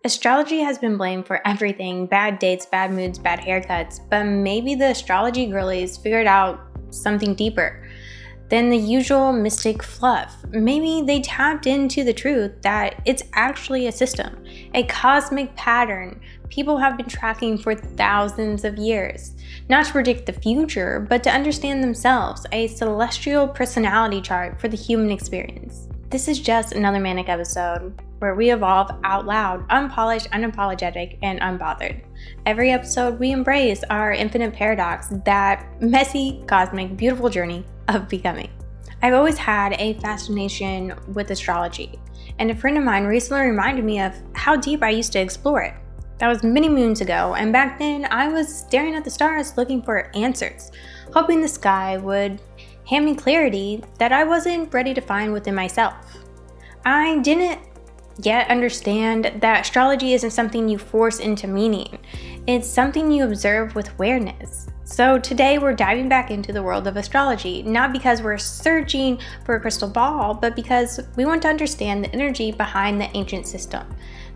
Astrology has been blamed for everything: bad dates, bad moods, bad haircuts, but maybe the astrology girlies figured out something deeper than the usual mystic fluff. Maybe they tapped into the truth that it's actually a system, a cosmic pattern people have been tracking for thousands of years. Not to predict the future, but to understand themselves, a celestial personality chart for the human experience. This is just another Manicc episode where we evolve out loud, unpolished, unapologetic, and unbothered. Every episode, we embrace our infinite paradox, that messy, cosmic, beautiful journey of becoming. I've always had a fascination with astrology, and a friend of mine recently reminded me of how deep I used to explore it. That was many moons ago, and back then I was staring at the stars looking for answers, hoping the sky would hand me clarity that I wasn't ready to find within myself. I didn't yet understand that astrology isn't something you force into meaning. It's something you observe with awareness. So today we're diving back into the world of astrology, not because we're searching for a crystal ball, but because we want to understand the energy behind the ancient system.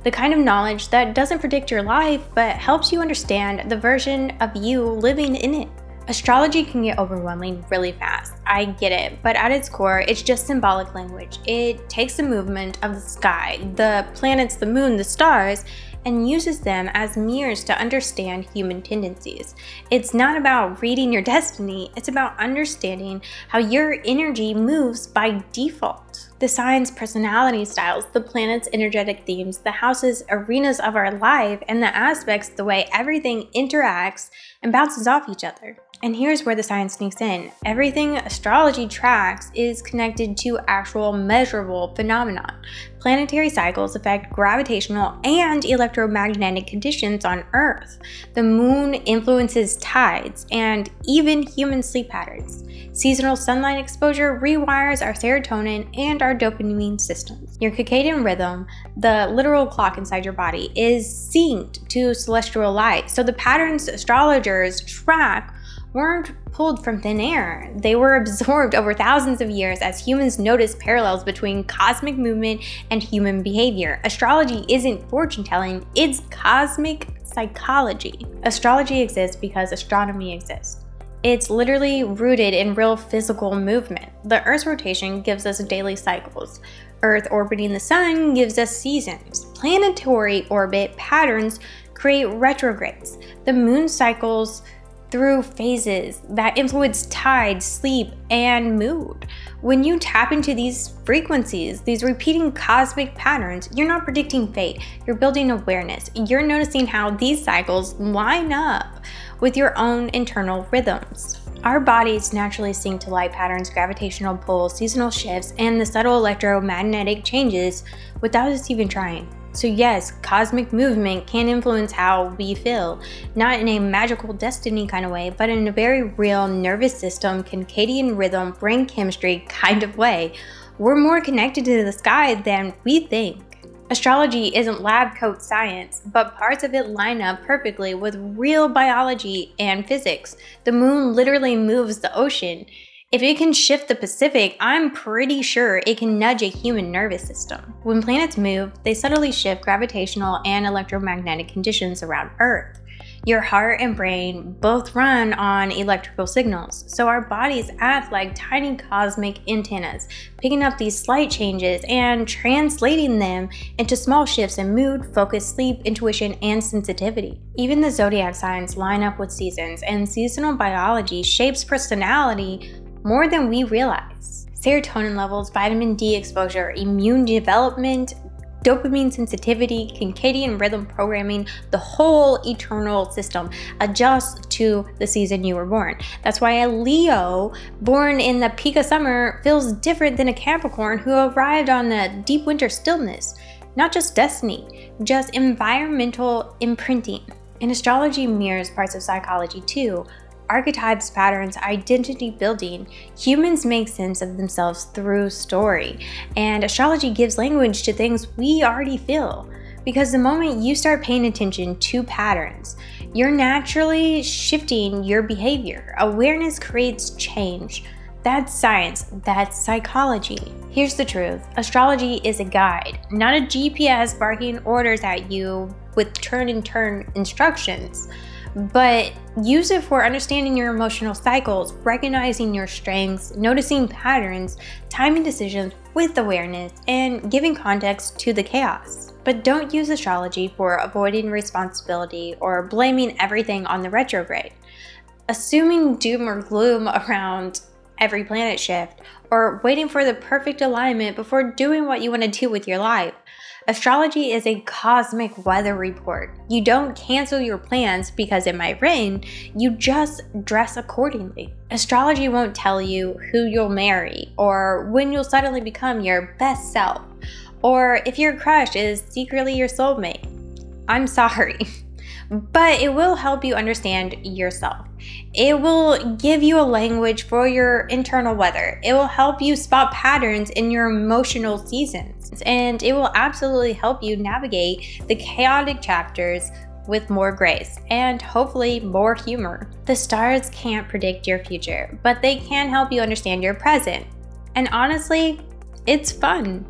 The kind of knowledge that doesn't predict your life, but helps you understand the version of you living in it. Astrology can get overwhelming really fast. I get it, but at its core, it's just symbolic language. It takes the movement of the sky, the planets, the moon, the stars, and uses them as mirrors to understand human tendencies. It's not about reading your destiny, it's about understanding how your energy moves by default. The signs, personality styles, the planets' energetic themes, the houses, arenas of our life, and the aspects, the way everything interacts and bounces off each other. And here's where the science sneaks in. Everything astrology tracks is connected to actual measurable phenomena. Planetary cycles affect gravitational and electromagnetic conditions on Earth. The moon influences tides and even human sleep patterns. Seasonal sunlight exposure rewires our serotonin and our dopamine systems. Your circadian rhythm, the literal clock inside your body, is synced to celestial light. So the patterns astrologers track weren't pulled from thin air. They were absorbed over thousands of years as humans noticed parallels between cosmic movement and human behavior. Astrology isn't fortune telling, it's cosmic psychology. Astrology exists because astronomy exists. It's literally rooted in real physical movement. The Earth's rotation gives us daily cycles. Earth orbiting the sun gives us seasons. Planetary orbit patterns create retrogrades. The moon cycles through phases that influence tide, sleep, and mood. When you tap into these frequencies, these repeating cosmic patterns, you're not predicting fate, you're building awareness. You're noticing how these cycles line up with your own internal rhythms. Our bodies naturally sync to light patterns, gravitational pull, seasonal shifts, and the subtle electromagnetic changes without us even trying. So yes, cosmic movement can influence how we feel, not in a magical destiny kind of way, but in a very real nervous system, circadian rhythm, brain chemistry kind of way. We're more connected to the sky than we think. Astrology isn't lab coat science, but parts of it line up perfectly with real biology and physics. The moon literally moves the ocean. If it can shift the Pacific, I'm pretty sure it can nudge a human nervous system. When planets move, they subtly shift gravitational and electromagnetic conditions around Earth. Your heart and brain both run on electrical signals, so our bodies act like tiny cosmic antennas, picking up these slight changes and translating them into small shifts in mood, focus, sleep, intuition, and sensitivity. Even the zodiac signs line up with seasons, and seasonal biology shapes personality more than we realize. Serotonin levels, vitamin D exposure, immune development, dopamine sensitivity, circadian rhythm programming, the whole eternal system adjusts to the season you were born. That's why a Leo born in the peak of summer feels different than a Capricorn who arrived on the deep winter stillness. Not just destiny, just environmental imprinting. And astrology mirrors parts of psychology too. Archetypes, patterns, identity building. Humans make sense of themselves through story, and astrology gives language to things we already feel. Because the moment you start paying attention to patterns, you're naturally shifting your behavior. Awareness creates change. That's science, that's psychology. Here's the truth. Astrology is a guide, not a GPS barking orders at you with turn-and-turn instructions. But use it for understanding your emotional cycles, recognizing your strengths, noticing patterns, timing decisions with awareness, and giving context to the chaos. But don't use astrology for avoiding responsibility or blaming everything on the retrograde. Assuming doom or gloom around every planet shift, or waiting for the perfect alignment before doing what you want to do with your life. Astrology is a cosmic weather report. You don't cancel your plans because it might rain, you just dress accordingly. Astrology won't tell you who you'll marry, or when you'll suddenly become your best self, or if your crush is secretly your soulmate. I'm sorry. But it will help you understand yourself. It will give you a language for your internal weather. It will help you spot patterns in your emotional seasons. And it will absolutely help you navigate the chaotic chapters with more grace and hopefully more humor. The stars can't predict your future, but they can help you understand your present. And honestly, it's fun.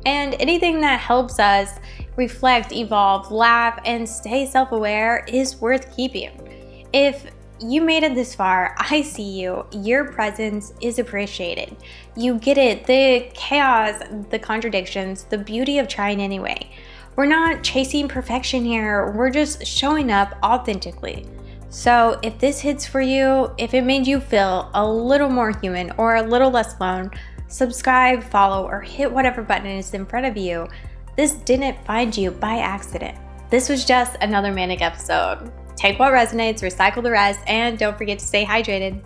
And anything that helps us reflect, evolve, laugh, and stay self-aware is worth keeping. If you made it this far, I see you. Your presence is appreciated. You get it, the chaos, the contradictions, the beauty of trying anyway. We're not chasing perfection here, we're just showing up authentically. So if this hits for you, if it made you feel a little more human or a little less alone, subscribe, follow, or hit whatever button is in front of you. This didn't find you by accident. This was just another Manicc episode. Take what resonates, recycle the rest, and don't forget to stay hydrated.